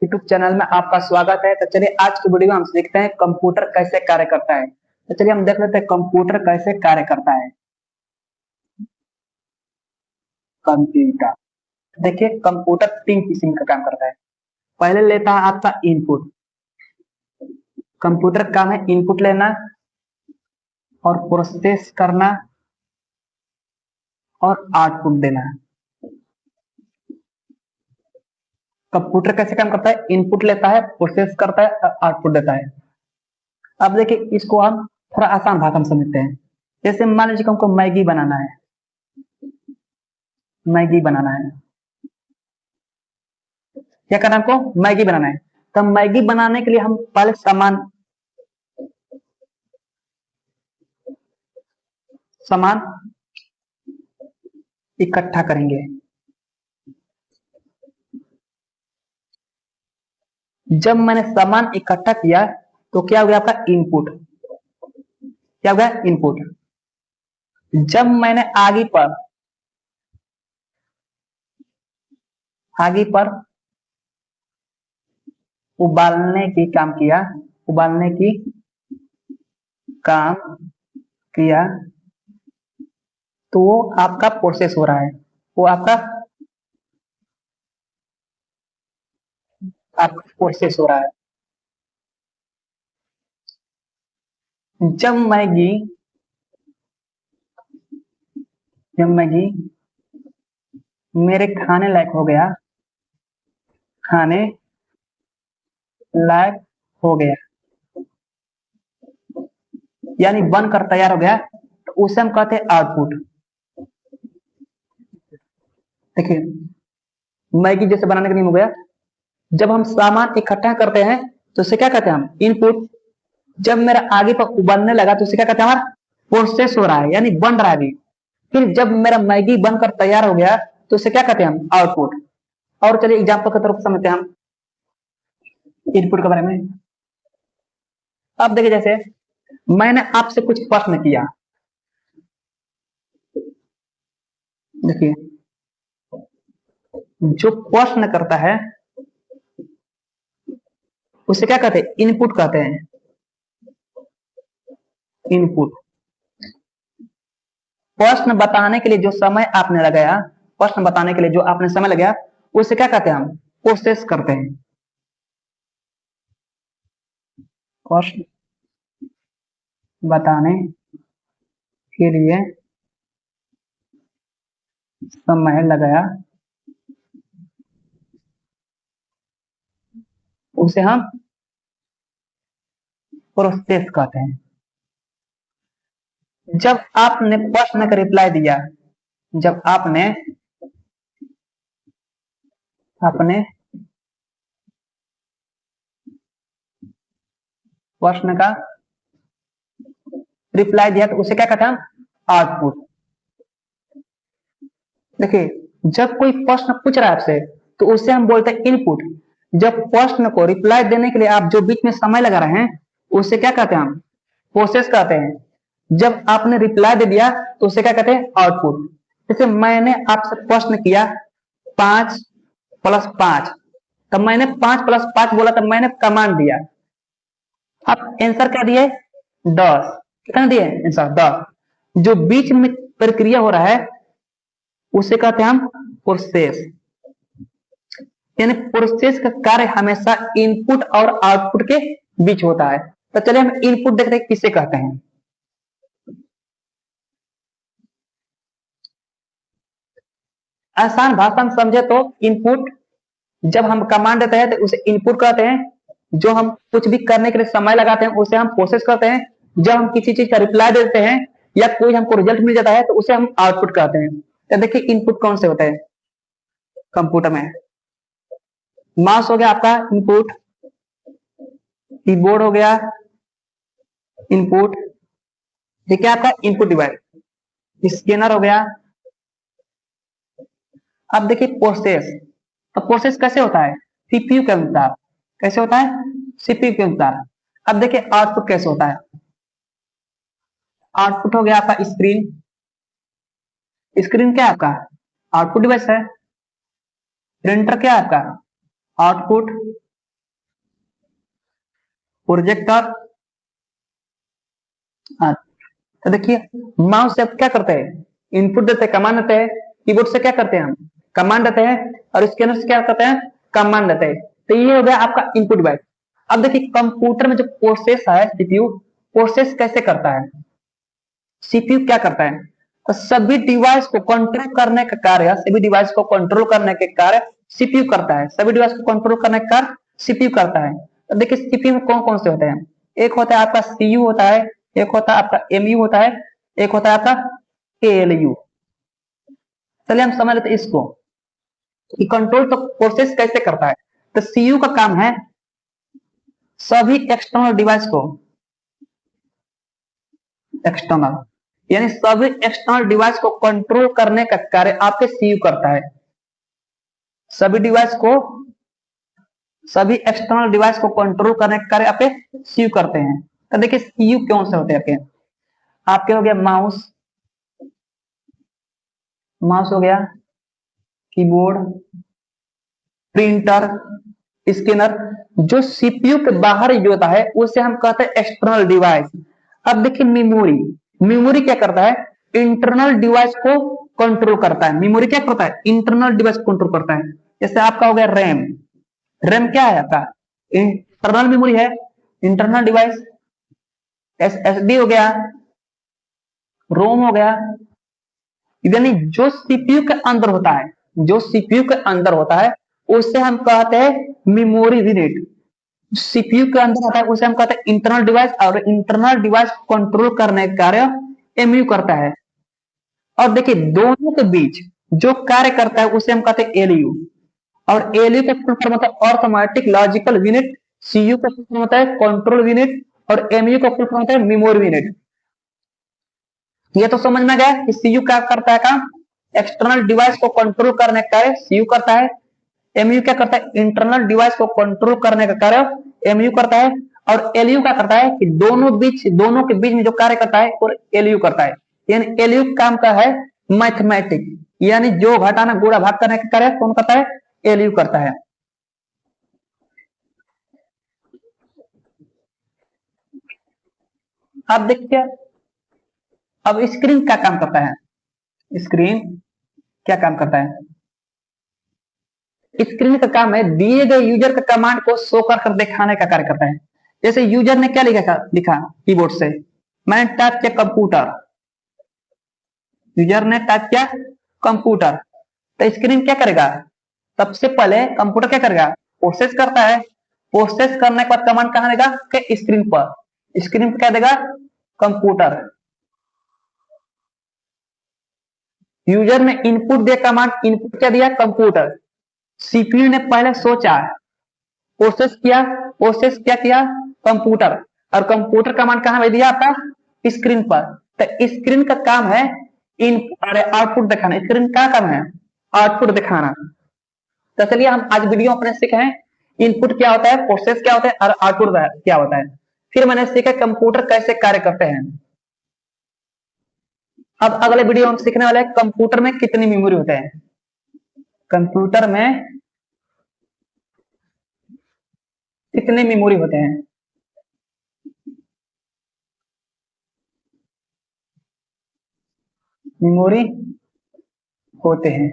YouTube channel में आपका स्वागत है। तो चलिए आज की वीडियो में हम सीखते हैं कंप्यूटर कैसे कार्य करता है। तो चलिए हम देख लेते हैं कंप्यूटर कैसे कार्य करता है। कंप्यूटर, देखिए कंप्यूटर तीन किस्म का काम करता है। पहले लेता है आपका इनपुट। कंप्यूटर का काम है इनपुट लेना और प्रोसेस करना और आउटपुट देना। कंप्यूटर कैसे काम करता है? इनपुट लेता है, प्रोसेस करता है और आउटपुट देता है। अब देखिए इसको हम थोड़ा आसान भाषा में समझते हैं। जैसे मान लीजिए हमको मैगी बनाना है। मैगी बनाना है, क्या करना है हमको? मैगी बनाना है। तो मैगी बनाने के लिए हम पहले सामान सामान इकट्ठा करेंगे। जब मैंने सामान इकट्ठा किया तो क्या हो गया आपका? इनपुट। क्या हो गया? इनपुट। जब मैंने आगे पर उबालने की काम किया, उबालने की काम किया, तो वो आपका प्रोसेस हो रहा है। वो आपका प्रोसेस हो रहा है। जब मैगी जब मैगी मेरे खाने लायक हो गया, खाने लायक हो गया यानी बनकर तैयार हो गया, तो उसे हम कहते हैं आउटपुट। देखिए मैगी जैसे बनाने के लिए हो गया। जब हम सामान इकट्ठा करते हैं तो उसे क्या कहते हैं हम? इनपुट। जब मेरा आगे पर उबलने लगा तो उसे क्या कहते हैं? हमारा प्रोसेस हो रहा है यानी बन रहा है अभी। फिर जब मेरा मैगी बनकर तैयार हो गया तो उसे क्या कहते हैं हम? आउटपुट। और चलिए एग्जाम्पल की तरफ समझते हैं हम इनपुट के बारे में। अब देखिए जैसे मैंने आपसे कुछ प्रश्न किया। देखिए जो प्रश्न करता है उसे क्या कहते हैं? इनपुट कहते हैं। इनपुट। प्रश्न बताने के लिए जो समय आपने लगाया, प्रश्न बताने के लिए जो आपने समय लगाया, उसे क्या कहते हैं हम? प्रोसेस करते हैं। प्रश्न बताने के लिए समय लगाया उसे हम प्रोसेस कहते हैं। जब आपने प्रश्न का रिप्लाई दिया, जब आपने अपने प्रश्न का रिप्लाई दिया तो उसे क्या कहते हैं हम? आउटपुट। देखिए जब कोई प्रश्न पूछ रहा है आपसे तो उसे हम बोलते हैं इनपुट। जब प्रश्न को रिप्लाई देने के लिए आप जो बीच में समय लगा रहे हैं उसे क्या कहते हैं हम? प्रोसेस कहते हैं। जब आपने रिप्लाई दे दिया तो उसे क्या कहते हैं? आउटपुट। जैसे मैंने आपसे प्रश्न किया 5+5, तब मैंने 5+5 बोला, तब मैंने कमांड दिया। आप आंसर क्या दिए? 10। कितना दिए आंसर? 10। जो बीच में प्रक्रिया हो रहा है उसे कहते हैं हम प्रोसेस। यानी प्रोसेस का कार्य हमेशा इनपुट और आउटपुट के बीच होता है। तो चलिए हम इनपुट देखते हैं किसे कहते हैं। आसान भाषा में समझे तो इनपुट, जब हम कमांड देते हैं तो उसे इनपुट कहते हैं। जो हम कुछ भी करने के लिए समय लगाते हैं उसे हम प्रोसेस कहते हैं। जब हम किसी चीज का रिप्लाई देते हैं या कोई हमको रिजल्ट मिल जाता है तो उसे हम आउटपुट कहते हैं। तो देखिए इनपुट कौन से होते हैं कंप्यूटर में। माउस हो गया आपका इनपुट, कीबोर्ड हो गया इनपुट, ठीक है आपका इनपुट डिवाइस। स्कैनर हो गया। अब देखिए प्रोसेस। अब प्रोसेस कैसे होता है? सीपीयू के अनुसार। कैसे होता है? सीपीयू के अनुसार। अब देखिए आउटपुट कैसे होता है। आउटपुट हो गया आपका स्क्रीन। स्क्रीन क्या है आपका? आउटपुट डिवाइस है। प्रिंटर क्या है आपका? आउटपुट। प्रोजेक्टर। हाँ, तो देखिए माउस से आप क्या करते हैं, इनपुट देते हैं, कमांड देते हैं। कीबोर्ड से क्या करते हैं हम, कमांड देते हैं, और स्कैनर से क्या करते हैं, कमांड देते हैं। तो ये हो गया आपका इनपुट डिवाइस। अब देखिए कंप्यूटर में जो प्रोसेस है सीपीयू, प्रोसेस कैसे करता है, सीपीयू क्या करता है, तो सभी डिवाइस को कंट्रोल करने का कार्य, सभी डिवाइस को कंट्रोल करने के कार्य सीपीयू करता है। सभी डिवाइस को कंट्रोल करने का कार्य सीपीयू करता है। तो देखिए सीपीयू में कौन कौन से होते हैं, एक होता है आपका सीयू होता है, एक होता है आपका एमयू होता है, एक होता है आपका एएलयू। चलिए हम समझ लेते हैं इसको कि कंट्रोल तो प्रोसेस कैसे करता है। तो सीयू का काम है सभी एक्सटर्नल डिवाइस को, एक्सटर्नल यानी सभी एक्सटर्नल डिवाइस को कंट्रोल करने का कार्य आपके सीयू करता है। सभी डिवाइस को, सभी एक्सटर्नल डिवाइस को कंट्रोल करने का कार्य आपके सीयू करते हैं। तो देखिए सीयू कौन से होते हैं आपके, आपके हो गया माउस, माउस हो गया, कीबोर्ड, प्रिंटर, स्कैनर। जो सीपीयू के बाहर जो होता है उसे हम कहते हैं एक्सटर्नल डिवाइस। अब देखिए मेमोरी, मेमोरी क्या करता है, इंटरनल डिवाइस को कंट्रोल करता है। मेमोरी क्या करता है, इंटरनल डिवाइस को कंट्रोल करता है। जैसे आपका हो गया रैम, रैम क्या है आपका, इंटरनल मेमोरी है, इंटरनल डिवाइस। एसएसडी हो गया, रोम हो गया। यानी जो सीपीयू के अंदर होता है, जो सीपीयू के अंदर होता है उसे हम कहते हैं मेमोरी यूनिट। सीपीयू के अंदर आता है उसे हम कहते हैं इंटरनल डिवाइस, और इंटरनल डिवाइस कंट्रोल करने का कार्य एमयू करता है। और देखिए दोनों के बीच जो कार्य करता है उसे हम कहते हैं एलयू। और एलयू का फुल फॉर्म होता है अर्थमेटिक लॉजिकल यूनिट, सीयू का फुल फॉर्म होता है कंट्रोल यूनिट, और एमयू का फुल फॉर्म होता है मेमोरी यूनिट। ये तो समझ में गया कि सीयू क्या करता है काम, एक्सटर्नल डिवाइस को कंट्रोल करने का कार्य सीयू करता है। एमयू क्या करता है, इंटरनल डिवाइस को कंट्रोल करने का कार्य एमयू करता है। और एलयू क्या करता है कि दोनों के बीच में जो कार्य करता है और एलयू करता है। यानी एलयू काम का है मैथमेटिक, यानी जो घटाना गुणा भाग करने का कार्य कौन करता है, एलयू करता है। अब देखिए अब स्क्रीन क्या काम करता है, स्क्रीन क्या काम करता है, स्क्रीन का काम है दिए गए यूजर का कमांड को शो कर दिखाने का कार्य करता है। जैसे यूजर ने क्या लिखा कीबोर्ड से, मैंने टाइप किया कंप्यूटर, यूजर ने टाइप किया कंप्यूटर, तो स्क्रीन क्या करेगा, सबसे पहले कंप्यूटर क्या करेगा, प्रोसेस करता है। प्रोसेस करने के बाद कमांड कहां देगा, के स्क्रीन पर, स्क्रीन पर क्या देगा, कंप्यूटर। यूजर ने इनपुट दिया कमांड, इनपुट क्या दिया, कंप्यूटर। सीपीयू ने पहले सोचा, प्रोसेस किया, प्रोसेस क्या किया, कंप्यूटर, और कंप्यूटर कमांड कहां भेज दिया, आपका स्क्रीन पर। तो स्क्रीन का काम है इन अरे आउटपुट दिखाना, स्क्रीन का काम है आउटपुट दिखाना। तो चलिए हम आज वीडियो अपने सीखे हैं इनपुट क्या होता है, प्रोसेस क्या होता है, और आउटपुट क्या होता है। फिर मैंने सीखा कंप्यूटर कैसे कार्य करते हैं। अब अगले वीडियो हम सीखने वाले हैं कंप्यूटर में कितनी मेमोरी होते हैं, कंप्यूटर में कितने मेमोरी होते हैं, मेमोरी होते हैं।